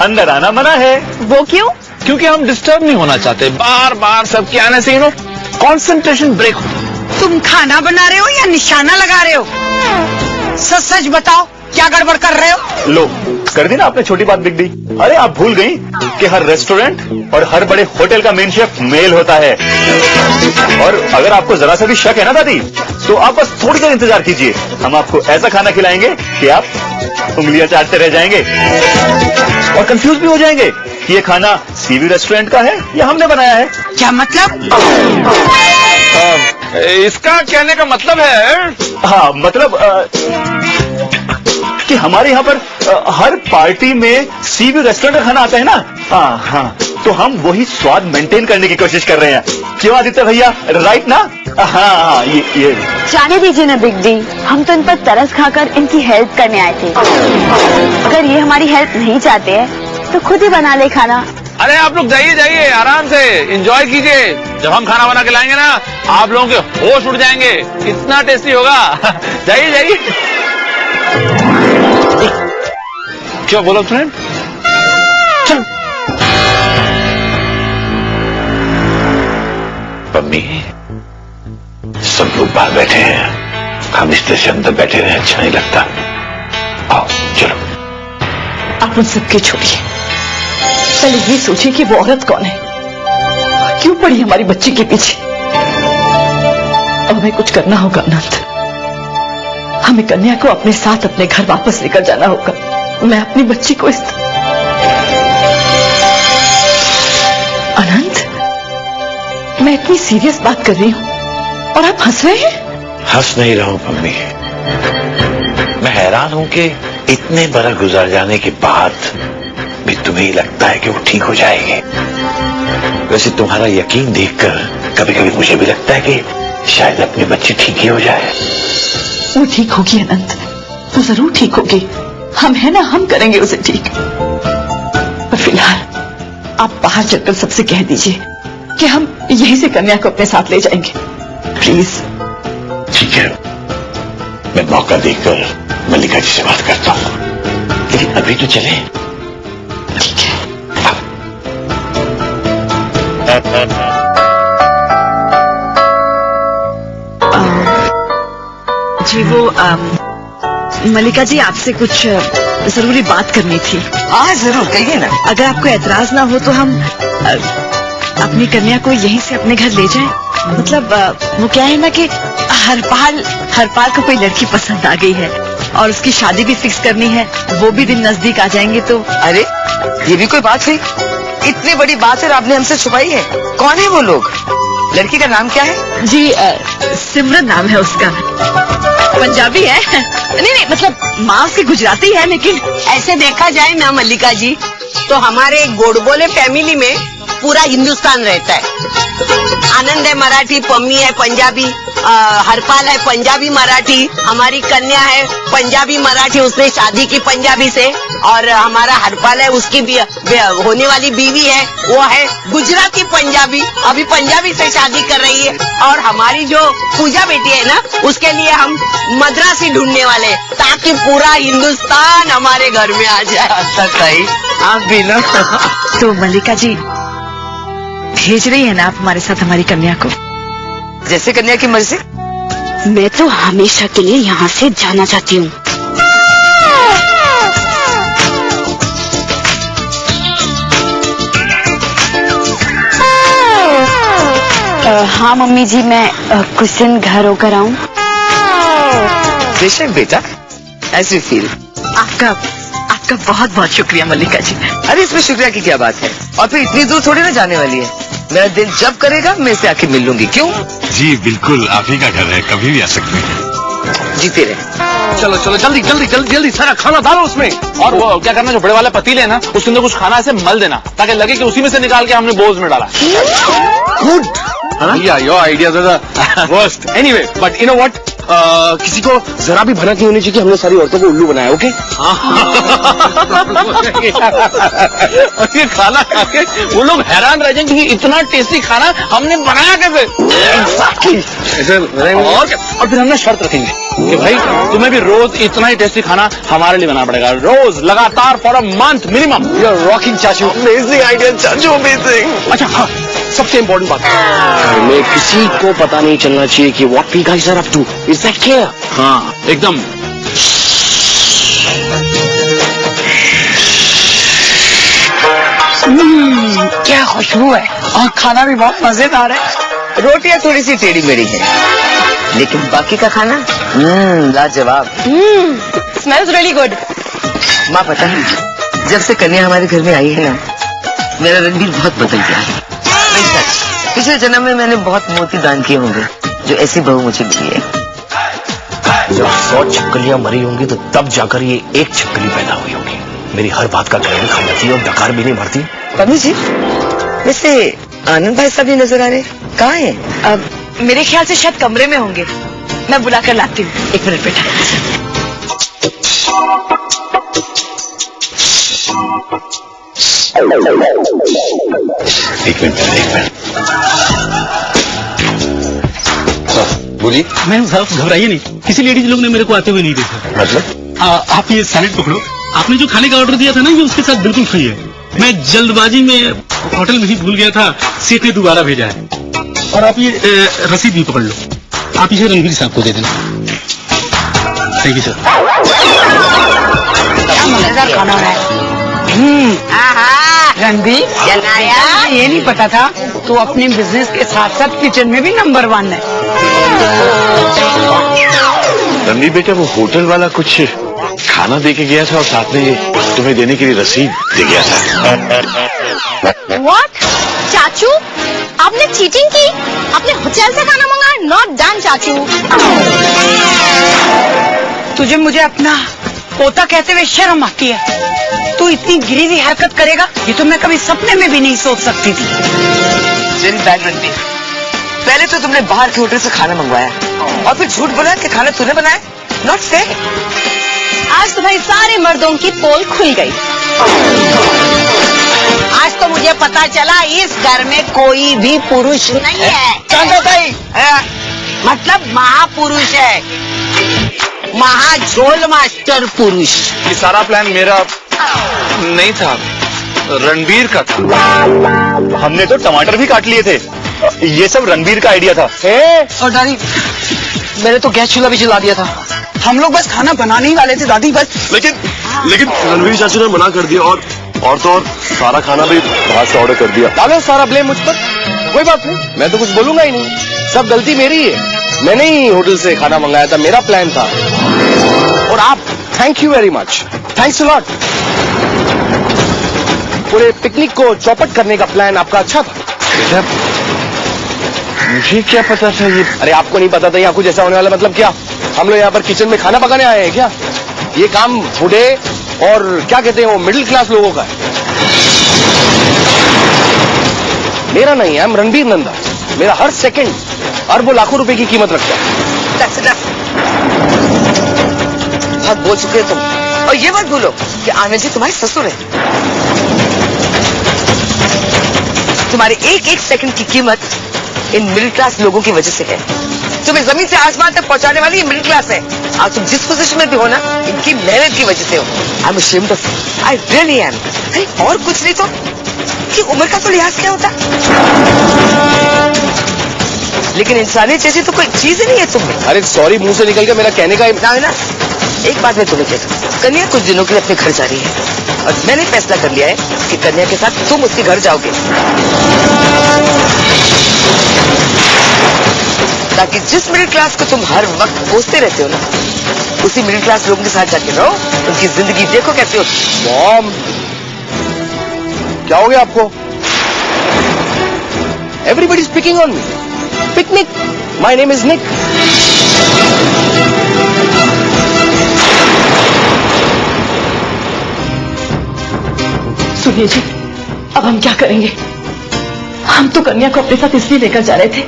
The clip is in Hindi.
अंदर आना मना है। वो क्यों? क्योंकि हम डिस्टर्ब नहीं होना चाहते। बार बार सबके आने से कंसंट्रेशन ब्रेक होता है। तुम खाना बना रहे हो या निशाना लगा रहे हो? सच सच बताओ, क्या गड़बड़ कर रहे हो? लो, कर दी ना आपने छोटी बात बिग डी। अरे आप भूल गई कि हर रेस्टोरेंट और हर बड़े होटल का मेन शेफ मेल होता है। और अगर आपको जरा सा भी शक है ना दादी, तो आप बस थोड़ी देर इंतजार कीजिए। हम आपको ऐसा खाना खिलाएंगे कि आप उंगलियां चाटते रह जाएंगे और कंफ्यूज भी हो जाएंगे कि ये खाना सीवी रेस्टोरेंट का है या हमने बनाया है। क्या मतलब? इसका कहने का मतलब है, हाँ मतलब कि हमारे यहाँ पर हर पार्टी में सीवी रेस्टोरेंट का खाना आता है ना। हाँ, तो हम वही स्वाद मेंटेन करने की कोशिश कर रहे हैं। क्यों आदित्य भैया, राइट ना? हाँ, ये जाने दीजिए ना बिग डी, हम तो इन पर तरस खाकर इनकी हेल्प करने आए थे। अगर ये हमारी हेल्प नहीं चाहते हैं तो खुद ही बना ले खाना। अरे आप लोग जाइए जाइए, आराम से एंजॉय कीजिए। जब हम खाना बना के लाएंगे ना, आप लोगों के होश उड़ जाएंगे, इतना टेस्टी होगा। जाइए जाइए। क्या बोलो फ्रेंड? चलो। मम्मी, सब लोग बाहर बैठे हैं, हम इस तरह से अंदर बैठे रहे अच्छा नहीं लगता। आओ चलो। आप उन सबके छोड़िए, पहले ये सोचिए कि वो औरत कौन है, क्यों पड़ी हमारी बच्ची के पीछे। अब हमें कुछ करना होगा अनंत, हमें कन्या को अपने साथ अपने घर वापस लेकर जाना होगा। मैं अपनी बच्ची को अनंत, मैं इतनी सीरियस बात कर रही हूँ और आप हंस रहे हैं। हंस नहीं रहा हूं मम्मी, मैं हैरान हूं कि इतने बरस गुजर जाने के बाद भी तुम्हें ही लगता है कि वो ठीक हो जाएगी। वैसे तुम्हारा यकीन देखकर कभी कभी मुझे भी लगता है कि शायद अपनी बच्ची ठीक ही हो जाए। वो ठीक होगी अनंत, वो जरूर ठीक होगी। हम है ना, हम करेंगे उसे ठीक। पर फिलहाल आप बाहर चलकर सबसे कह दीजिए कि हम यहीं से कन्या को अपने साथ ले जाएंगे, प्लीज। ठीक है, मैं मौका देकर मल्लिका जी से बात करता हूँ, लेकिन अभी तो चले। ठीक है। जी वो मल्लिका जी, आपसे कुछ जरूरी बात करनी थी। हाँ जरूर, कहिए ना। अगर आपको एतराज ना हो तो हम अपनी कन्या को यहीं से अपने घर ले जाएं। मतलब वो क्या है ना कि हरपाल को कोई लड़की पसंद आ गई है और उसकी शादी भी फिक्स करनी है। वो भी दिन नजदीक आ जाएंगे तो। अरे ये भी कोई बात हुई? इतनी बड़ी बात है आपने हमसे छुपाई है। कौन है वो लोग? लड़की का नाम क्या है? जी सिमरन नाम है उसका। पंजाबी है। नहीं मतलब माँ उसकी गुजराती है, लेकिन ऐसे देखा जाए ना मल्लिका जी, तो हमारे गोडबोले फैमिली में पूरा हिंदुस्तान रहता है। आनंद है मराठी, पम्मी है पंजाबी, हरपाल है पंजाबी मराठी, हमारी कन्या है पंजाबी मराठी, उसने शादी की पंजाबी से, और हमारा हरपाल है उसकी भी होने वाली बीवी है, वो है गुजराती पंजाबी, अभी पंजाबी से शादी कर रही है। और हमारी जो पूजा बेटी है ना, उसके लिए हम मद्रासी ढूंढने वाले, ताकि पूरा हिंदुस्तान हमारे घर में आ जाए। सही, आप भी ना। तो मल्लिका जी भेज रही है ना आप हमारे साथ हमारी कन्या को? जैसे कन्या की मर्जी। मैं तो हमेशा के लिए यहाँ से जाना चाहती हूँ। हाँ मम्मी जी, मैं कुछ दिन घर होकर आऊँ। बेशक बेटा, ऐसी फील। आपका बहुत बहुत शुक्रिया मल्लिका जी। अरे इसमें शुक्रिया की क्या बात है, और फिर इतनी दूर थोड़ी ना जाने वाली है। मेरा दिल जब करेगा मैं इसे आके मिल लूंगी। क्यों? जी बिल्कुल, आप ही का घर है, कभी भी आ सकते हैं। जीते रहे। चलो चलो जल्दी जल्दी जल्दी जल्दी सारा खाना डालो उसमें। और वो क्या करना, जो बड़े वाले पतीले है ना, उसके अंदर कुछ खाना ऐसे मल देना, ताकि लगे कि उसी में से निकाल के हमने बोझ में डाला। Good. Yeah, your ideas are the worst. Anyway, but you know what? किसी को जरा भी भनक नहीं होनी चाहिए कि हमने सारी औरतों को उल्लू बनाया, ओके? और ये खाना खा के वो लोग हैरान रह जाएंगे कि इतना टेस्टी खाना हमने बनाया कैसे। और फिर हम ना शर्त रखेंगे कि भाई तुम्हें भी रोज इतना ही टेस्टी खाना हमारे लिए बनाना पड़ेगा, रोज लगातार for a month minimum. You are rocking चाचू, अमेजिंग आइडिया चाचू, अमेजिंग। अच्छा हाँ, सबसे इम्पोर्टेंट बात, घर में किसी को पता नहीं चलना चाहिए कि what we guys are up to. Is that clear? हाँ एकदम। क्या खुशबू है और खाना भी बहुत मजेदार है। रोटियां थोड़ी सी टेढ़ी मेढ़ी है, लेकिन बाकी का खाना लाजवाब। Smells really good. माँ पता है, जब से कन्या हमारे घर में आई है ना, मेरा रणबीर बहुत बदल गया है। नहीं सच, पिछले जन्म में मैंने बहुत मोती दान किए होंगे जो ऐसी बहू मुझे मिली है। जब 100 छिपकलियां मरी होंगी तो तब जाकर ये एक छिपकली पैदा हुई होगी। मेरी हर बात का ख्याल खा जाती है और डकार भी नहीं भरती। पम्मी जी, वैसे आनंद भाई साहब नहीं नजर आ रहे, कहाँ हैं? अब मेरे ख्याल से शायद कमरे में होंगे, मैं बुला कर लाती हूँ। 1 मिनट बेटा। एक मिनट। बोलिए। मैम साहब घबराइए नहीं, किसी लेडीज लोग ने मेरे को आते हुए नहीं देखा। मतलब? आप ये सैलेड पकड़ो, आपने जो खाने का ऑर्डर दिया था ना ये उसके साथ बिल्कुल फ्री है। मैं जल्दबाजी में होटल में ही भूल गया था, सेठ ने दोबारा भेजा है। और आप ये रसीद भी पकड़ लो, आप इसे रणवीर साहब को दे देना। Thank you sir. क्या मजेदार खाना है। रणबीर, जनाया ये नहीं पता था तू अपने बिजनेस के साथ साथ किचन में भी नंबर 1 है। रणबीर बेटा, वो होटल वाला कुछ खाना दे के गया था और साथ में ये तुम्हें देने के लिए रसीद दे गया था। व्हाट? चाचू, आपने चीटिंग की? आपने होटल से खाना मंगाया? नॉट डन चाचू। तुझे मुझे अपना पोता कहते हुए शर्म आती है? तू इतनी गिरी हुई हरकत करेगा, ये तो मैं कभी सपने में भी नहीं सोच सकती थी। वेरी बैड रणबीर, पहले तो तुमने बाहर के होटल से खाना मंगवाया और फिर झूठ बोला कि खाना तूने बनाया। Not fair. आज तुम्हारी सारे मर्दों की पोल खुल गई। आज तो मुझे पता चला इस घर में कोई भी पुरुष नहीं है। मतलब महापुरुष है, महाझोल मास्टर पुरुष। ये सारा प्लान मेरा नहीं था, रणबीर का था। हमने तो टमाटर भी काट लिए थे, ये सब रणबीर का आइडिया था। और दादी, मैंने तो गैस चूल्हा भी जला दिया था। हम लोग बस खाना बनाने ही वाले थे दादी, बस। लेकिन रणवीर चाचू ने मना कर दिया और तो और सारा खाना भी बाहर से ऑर्डर कर दिया। डालो सारा ब्लेम मुझ पर, कोई बात नहीं, मैं तो कुछ बोलूंगा ही नहीं। सब गलती मेरी है, मैंने ही होटल से खाना मंगाया था, मेरा प्लान था। और आप, thank you very much, thanks a lot. पूरे पिकनिक को चौपट करने का प्लान आपका अच्छा था। बेटा, मुझे क्या पता था ये। अरे आपको नहीं पता था यहाँ कुछ ऐसा होने वाला? मतलब क्या हम लोग यहाँ पर किचन में खाना पकाने आए हैं क्या? ये काम बूढ़े और क्या कहते हैं वो मिडिल क्लास लोगों का है, मेरा नहीं है। आई एम रणबीर नंदा, मेरा हर सेकंड अरबों लाखों रुपए की कीमत रखता है। बहुत बोल चुके हो तुम, और ये मत भूलो कि आनंद जी तुम्हारे ससुर है। तुम्हारे एक एक सेकंड की कीमत इन मिडिल क्लास लोगों की वजह से है। तुम्हें जमीन से आसमान तक पहुंचाने वाली ये मिडिल क्लास है। आज तुम जिस पोजीशन में भी हो ना, इनकी मेहनत की वजह से हो। I am ashamed of you, I really am. अरे और कुछ नहीं तो कि उम्र का तो लिहाज क्या होता, लेकिन इंसानियत जैसी तो कोई चीज ही नहीं है तुम में। अरे सॉरी, मुंह से निकल के मेरा कहने का ना, एक बात मैं तुम्हें कहता हूँ, कन्या कुछ दिनों के लिए अपने घर जा रही है और मैंने फैसला कर लिया है कि कन्या के साथ तुम उसके घर जाओगे, ताकि जिस मिडिल क्लास को तुम हर वक्त कोसते रहते हो ना, उसी मिडिल क्लास लोगों के साथ जाके रहो, उनकी जिंदगी देखो कैसे होती। मॉम, क्या हो गया आपको? Everybody speaking on me. Picnic, my name is Nick. सुनिए जी, अब हम क्या करेंगे? हम तो कन्या को अपने साथ इसलिए लेकर जा रहे थे